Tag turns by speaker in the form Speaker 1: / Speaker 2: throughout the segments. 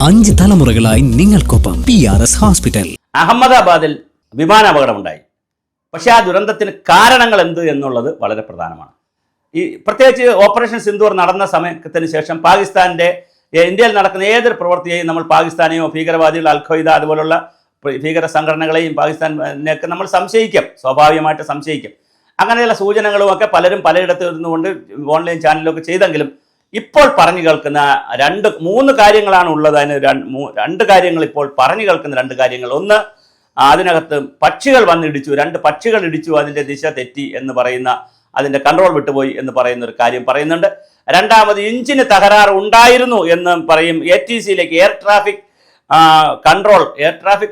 Speaker 1: 5 തലമുറകളായി നിങ്ങൾക്കൊപ്പം PRS hospital.
Speaker 2: അഹമ്മദാബാദിൽ വിമാനാപകടമുണ്ടായി. പക്ഷേ ആ ദുരന്തത്തിന് കാരണങ്ങൾ എന്ത് എന്നുള്ളത് വളരെ പ്രധാനമാണ്. പ്രത്യേകിച്ച് ഓപ്പറേഷൻ സിന്ദൂർ നടന്ന സമയത്തിന് ശേഷം പാകിസ്ഥാൻ്റെ ഇന്ത്യയിൽ നടക്കുന്ന ഏതൊരു പ്രവൃത്തിയെയും നമ്മൾ പാകിസ്ഥാനെയോ ഭീകരവാദികൾ അൽ-ഖ്വയ്ദ അതുപോലുള്ള ഭീകര സംഘടനകളെയും പാകിസ്ഥാനെയൊക്കെ നമ്മൾ സംശയിക്കും, സ്വാഭാവികമായിട്ട് സംശയിക്കും. അങ്ങനെയുള്ള സൂചനകളുമൊക്കെ പലരും പലയിടത്ത് ഇരുന്നുകൊണ്ട് ഓൺലൈൻ ചാനലിലൊക്കെ ചെയ്തെങ്കിലും ഇപ്പോൾ പറഞ്ഞു കേൾക്കുന്ന 3 കാര്യങ്ങളാണ് ഉള്ളത്. അതിന് 2 കാര്യങ്ങൾ ഇപ്പോൾ പറഞ്ഞു കേൾക്കുന്ന 2 കാര്യങ്ങൾ. ഒന്ന്, അതിനകത്ത് പക്ഷികൾ വന്നിടിച്ചു, 2 പക്ഷികൾ ഇടിച്ചു, അതിൻ്റെ ദിശ തെറ്റി എന്ന് പറയുന്ന, അതിൻ്റെ കൺട്രോൾ വിട്ടുപോയി എന്ന് പറയുന്ന ഒരു കാര്യം പറയുന്നുണ്ട്. രണ്ടാമത്, എഞ്ചിന് തകരാറ് ഉണ്ടായിരുന്നു എന്ന് പറയും. ATCയിലേക്ക് എയർ ട്രാഫിക്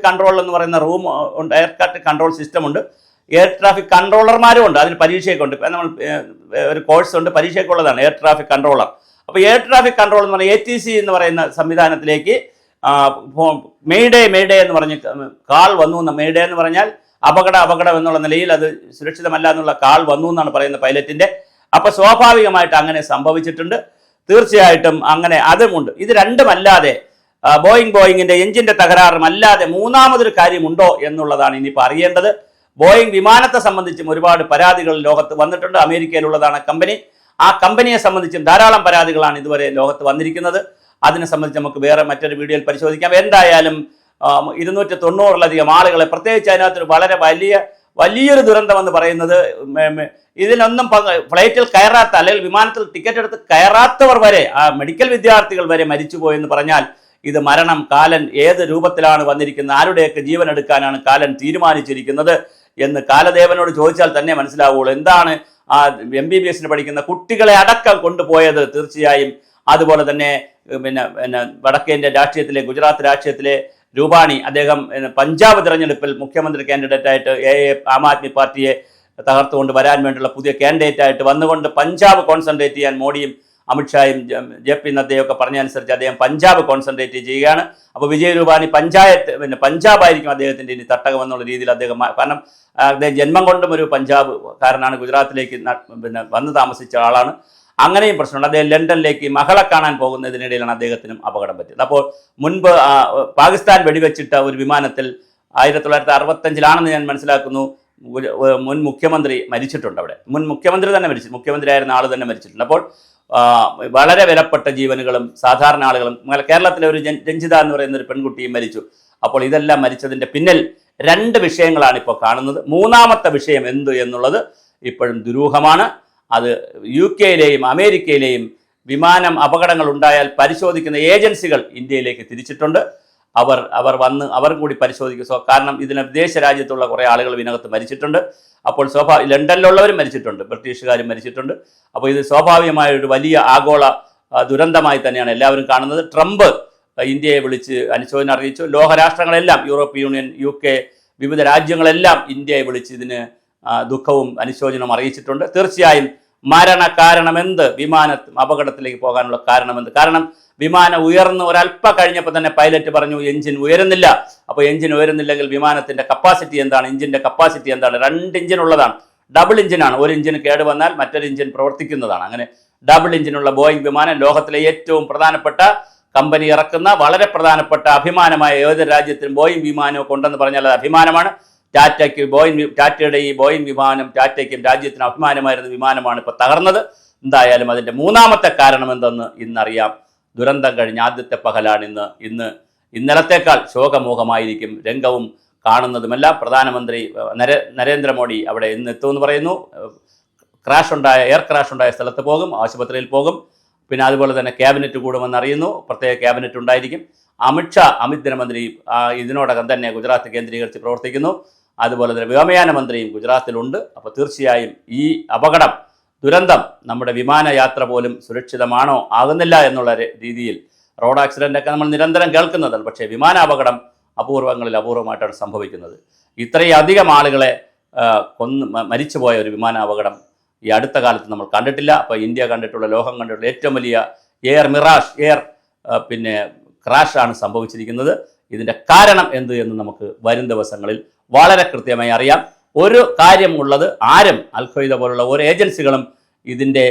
Speaker 2: കൺട്രോൾ എന്ന് പറയുന്ന റൂം ഉണ്ട്, എയർ ട്രാഫിക് കൺട്രോൾ സിസ്റ്റം ഉണ്ട്, എയർ ട്രാഫിക് കൺട്രോളർമാരും ഉണ്ട്, അതിന് പരീക്ഷയൊക്കെ ഉണ്ട്. നമ്മൾ ഒരു കോഴ്സ് ഉണ്ട്, പരീക്ഷയൊക്കെ ഉള്ളതാണ് എയർ ട്രാഫിക് കൺട്രോളർ. അപ്പോൾ എയർ ട്രാഫിക് കൺട്രോൾ എന്ന് പറഞ്ഞാൽ ATC എന്ന് പറയുന്ന സംവിധാനത്തിലേക്ക് മെയ്ഡേ എന്ന് പറഞ്ഞ് കാൾ വന്നു. മെയ്ഡേ എന്ന് പറഞ്ഞാൽ അപകടം എന്നുള്ള നിലയിൽ അത് സുരക്ഷിതമല്ല എന്നുള്ള കാൾ വന്നു എന്നാണ് പറയുന്നത് പൈലറ്റിൻ്റെ. അപ്പോൾ സ്വാഭാവികമായിട്ട് അങ്ങനെ സംഭവിച്ചിട്ടുണ്ട്. തീർച്ചയായിട്ടും അങ്ങനെ അതുമുണ്ട്. ഇത് രണ്ടുമല്ലാതെ ബോയിങ്ങിൻ്റെ എഞ്ചിൻ്റെ തകരാറുമല്ലാതെ മൂന്നാമതൊരു കാര്യമുണ്ടോ എന്നുള്ളതാണ് ഇനിയിപ്പോൾ അറിയേണ്ടത്. ബോയിങ് വിമാനത്തെ സംബന്ധിച്ചും ഒരുപാട് പരാതികൾ ലോകത്ത് വന്നിട്ടുണ്ട്. അമേരിക്കയിലുള്ളതാണ് കമ്പനി. ആ കമ്പനിയെ സംബന്ധിച്ചും ധാരാളം പരാതികളാണ് ഇതുവരെ ലോകത്ത് വന്നിരിക്കുന്നത്. അതിനെ സംബന്ധിച്ച് നമുക്ക് വേറെ മറ്റൊരു വീഡിയോയിൽ പരിശോധിക്കാം. എന്തായാലും 290-ലധികം ആളുകളെ, പ്രത്യേകിച്ച് അതിനകത്തൊരു വളരെ വലിയൊരു ദുരന്തമെന്ന് പറയുന്നത്, ഇതിനൊന്നും ഫ്ലൈറ്റിൽ കയറാത്ത അല്ലെങ്കിൽ വിമാനത്തിൽ ടിക്കറ്റ് എടുത്ത് കയറാത്തവർ വരെ, ആ മെഡിക്കൽ വിദ്യാർത്ഥികൾ വരെ മരിച്ചുപോയെന്ന് പറഞ്ഞാൽ ഇത് മരണം കാലൻ ഏത് രൂപത്തിലാണ് വന്നിരിക്കുന്നത്, ആരുടെയൊക്കെ ജീവൻ എടുക്കാനാണ് കാലൻ തീരുമാനിച്ചിരിക്കുന്നത് എന്ന് കാലദേവനോട് ചോദിച്ചാൽ തന്നെ മനസ്സിലാവുള്ളൂ. എന്താണ് ആ MBBSന് പഠിക്കുന്ന കുട്ടികളെ അടക്കം കൊണ്ടുപോയത്? തീർച്ചയായും അതുപോലെ തന്നെ പിന്നെ വടക്കേന്ത്യ രാഷ്ട്രീയത്തിലെ, ഗുജറാത്ത് രാഷ്ട്രീയത്തിലെ രൂപാണി, അദ്ദേഹം പഞ്ചാബ് തിരഞ്ഞെടുപ്പിൽ മുഖ്യമന്ത്രി കാൻഡിഡേറ്റായിട്ട് ആം ആദ്മി പാർട്ടിയെ തകർത്തുകൊണ്ട് വരാൻ വേണ്ടിയുള്ള പുതിയ കാൻഡിഡേറ്റായിട്ട് വന്നുകൊണ്ട് പഞ്ചാബ് കോൺസെൻട്രേറ്റ് ചെയ്യാൻ മോഡിയും അമിത്ഷായും JP നദ്ദയൊക്കെ പറഞ്ഞതനുസരിച്ച് അദ്ദേഹം പഞ്ചാബ് കോൺസെൻട്രേറ്റ് ചെയ്യുകയാണ്. അപ്പോൾ വിജയ് രൂപാണി പഞ്ചാബായിരിക്കും അദ്ദേഹത്തിൻ്റെ ഇനി തട്ടകം എന്നുള്ള രീതിയിൽ അദ്ദേഹം, കാരണം അദ്ദേഹം ജന്മം കൊണ്ടും ഒരു പഞ്ചാബുകാരനാണ്, ഗുജറാത്തിലേക്ക് വന്ന് താമസിച്ച ആളാണ്. അങ്ങനെയും പ്രശ്നമുണ്ട്. അദ്ദേഹം ലണ്ടനിലേക്ക് മകളെ കാണാൻ പോകുന്നതിനിടയിലാണ് അദ്ദേഹത്തിനും അപകടം പറ്റിയത്. അപ്പോൾ മുൻപ് പാകിസ്ഥാൻ വെടിവെച്ചിട്ട ഒരു വിമാനത്തിൽ 1965 ഞാൻ മനസ്സിലാക്കുന്നു മുൻ മുഖ്യമന്ത്രി മരിച്ചിട്ടുണ്ട്. അവിടെ മുൻ മുഖ്യമന്ത്രി തന്നെ മുഖ്യമന്ത്രിയായിരുന്ന ആൾ തന്നെ മരിച്ചിട്ടുണ്ട്. അപ്പോൾ വളരെ വിലപ്പെട്ട ജീവനുകളും സാധാരണ ആളുകളും, കേരളത്തിലെ ഒരു രഞ്ജിത എന്ന് പറയുന്ന ഒരു പെൺകുട്ടിയും മരിച്ചു. അപ്പോൾ ഇതെല്ലാം മരിച്ചതിൻ്റെ പിന്നിൽ 2 വിഷയങ്ങളാണ് ഇപ്പോൾ കാണുന്നത്. മൂന്നാമത്തെ വിഷയം എന്ത് എന്നുള്ളത് ഇപ്പോഴും ദുരൂഹമാണ്. അത് UK-യിലെയും അമേരിക്കയിലെയും വിമാനം അപകടങ്ങൾ ഉണ്ടായാൽ പരിശോധിക്കുന്ന ഏജൻസികൾ ഇന്ത്യയിലേക്ക് തിരിച്ചിട്ടുണ്ട്. അവർ കൂടി പരിശോധിക്കും. കാരണം ഇതിന് വിദേശ രാജ്യത്തുള്ള കുറേ ആളുകൾ ഇതിനകത്ത് മരിച്ചിട്ടുണ്ട്. അപ്പോൾ ലണ്ടനിലുള്ളവരും മരിച്ചിട്ടുണ്ട്, ബ്രിട്ടീഷുകാരും മരിച്ചിട്ടുണ്ട്. അപ്പോൾ ഇത് സ്വാഭാവികമായ ഒരു വലിയ ആഗോള ദുരന്തമായി തന്നെയാണ് എല്ലാവരും കാണുന്നത്. ട്രംപ് ഇന്ത്യയെ വിളിച്ച് അനുശോചനം അറിയിച്ചു. ലോകരാഷ്ട്രങ്ങളെല്ലാം, യൂറോപ്യൻ യൂണിയൻ, UK, വിവിധ രാജ്യങ്ങളെല്ലാം ഇന്ത്യയെ വിളിച്ച് ഇതിന് ദുഃഖവും അനുശോചനവും അറിയിച്ചിട്ടുണ്ട്. തീർച്ചയായും മരണ കാരണമെന്ത്, അപകടത്തിലേക്ക് പോകാനുള്ള കാരണമെന്ത്? കാരണം വിമാനം ഉയർന്ന് ഒരല്പ കഴിഞ്ഞപ്പോൾ തന്നെ പൈലറ്റ് പറഞ്ഞു എഞ്ചിൻ ഉയരുന്നില്ല. അപ്പോൾ എഞ്ചിൻ ഉയരുന്നില്ലെങ്കിൽ വിമാനത്തിൻ്റെ കപ്പാസിറ്റി എന്താണ്, എഞ്ചിൻ്റെ കപ്പാസിറ്റി എന്താണ്? 2 എഞ്ചിൻ ഉള്ളതാണ്, ഡബിൾ എഞ്ചിനാണ്. ഒരു എഞ്ചിൻ കേടുവന്നാൽ മറ്റൊരു എഞ്ചിൻ പ്രവർത്തിക്കുന്നതാണ്. അങ്ങനെ ഡബിൾ എഞ്ചിനുള്ള ബോയിങ് വിമാനം ലോകത്തിലെ ഏറ്റവും പ്രധാനപ്പെട്ട കമ്പനി ഇറക്കുന്ന വളരെ പ്രധാനപ്പെട്ട അഭിമാനമായ ഏതൊരു രാജ്യത്തിനും ബോയിങ് വിമാനമൊക്കെ ഉണ്ടെന്ന് പറഞ്ഞാൽ അത് അഭിമാനമാണ്. ടാറ്റയുടെ ഈ ബോയിങ് വിമാനം ടാറ്റയ്ക്കും രാജ്യത്തിന് അഭിമാനമായിരുന്ന വിമാനമാണ് ഇപ്പോൾ തകർന്നത്. എന്തായാലും അതിൻ്റെ മൂന്നാമത്തെ കാരണം എന്തെന്ന് ഇന്നറിയാം. ദുരന്തം കഴിഞ്ഞ ആദ്യത്തെ പകലാണ് ഇന്നലത്തേക്കാൾ ശോകമൂഹമായിരിക്കും രംഗവും കാണുന്നതുമെല്ലാം. പ്രധാനമന്ത്രി നരേന്ദ്രമോദി അവിടെ ഇന്ന് എത്തുമെന്ന് പറയുന്നു. എയർ ക്രാഷ് ഉണ്ടായ സ്ഥലത്ത് പോകും, ആശുപത്രിയിൽ പോകും. പിന്നെ അതുപോലെ തന്നെ ക്യാബിനറ്റ് കൂടുമെന്ന് അറിയുന്നു, പ്രത്യേക ക്യാബിനറ്റ് ഉണ്ടായിരിക്കും. ആഭ്യന്തരമന്ത്രി ഇതിനോടകം തന്നെ ഗുജറാത്ത് കേന്ദ്രീകരിച്ച് പ്രവർത്തിക്കുന്നു. അതുപോലെ തന്നെ വ്യോമയാന മന്ത്രിയും ഗുജറാത്തിലുണ്ട്. അപ്പോൾ തീർച്ചയായും ഈ ദുരന്തം നമ്മുടെ വിമാനയാത്ര പോലും സുരക്ഷിതമാണോ ആകുന്നില്ല എന്നുള്ള രീതിയിൽ, റോഡ് ആക്സിഡൻ്റൊക്കെ നമ്മൾ നിരന്തരം കേൾക്കുന്നതാണ്. പക്ഷേ വിമാനാപകടം അപൂർവമായിട്ടാണ് സംഭവിക്കുന്നത്. ഇത്രയധികം ആളുകളെ മരിച്ചുപോയ ഒരു വിമാനാപകടം ഈ അടുത്ത കാലത്ത് നമ്മൾ കണ്ടിട്ടില്ല. അപ്പോൾ ഇന്ത്യ കണ്ടിട്ടുള്ള, ലോകം കണ്ടിട്ടുള്ള ഏറ്റവും വലിയ എയർ ക്രാഷാണ് സംഭവിച്ചിരിക്കുന്നത്. ഇതിൻ്റെ കാരണം എന്ത് എന്ന് നമുക്ക് വരും ദിവസങ്ങളിൽ വളരെ കൃത്യമായി അറിയാം. ഒരു കാര്യമുള്ളത്, ആരും അൽ-ഖ്വയ്ദ പോലുള്ള ഒരു ഏജൻസികളും ഇതിൻ്റെ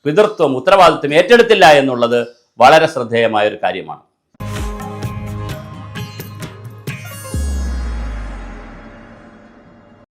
Speaker 2: പിതൃത്വം, ഉത്തരവാദിത്വം ഏറ്റെടുത്തില്ല എന്നുള്ളത് വളരെ ശ്രദ്ധേയമായൊരു കാര്യമാണ്.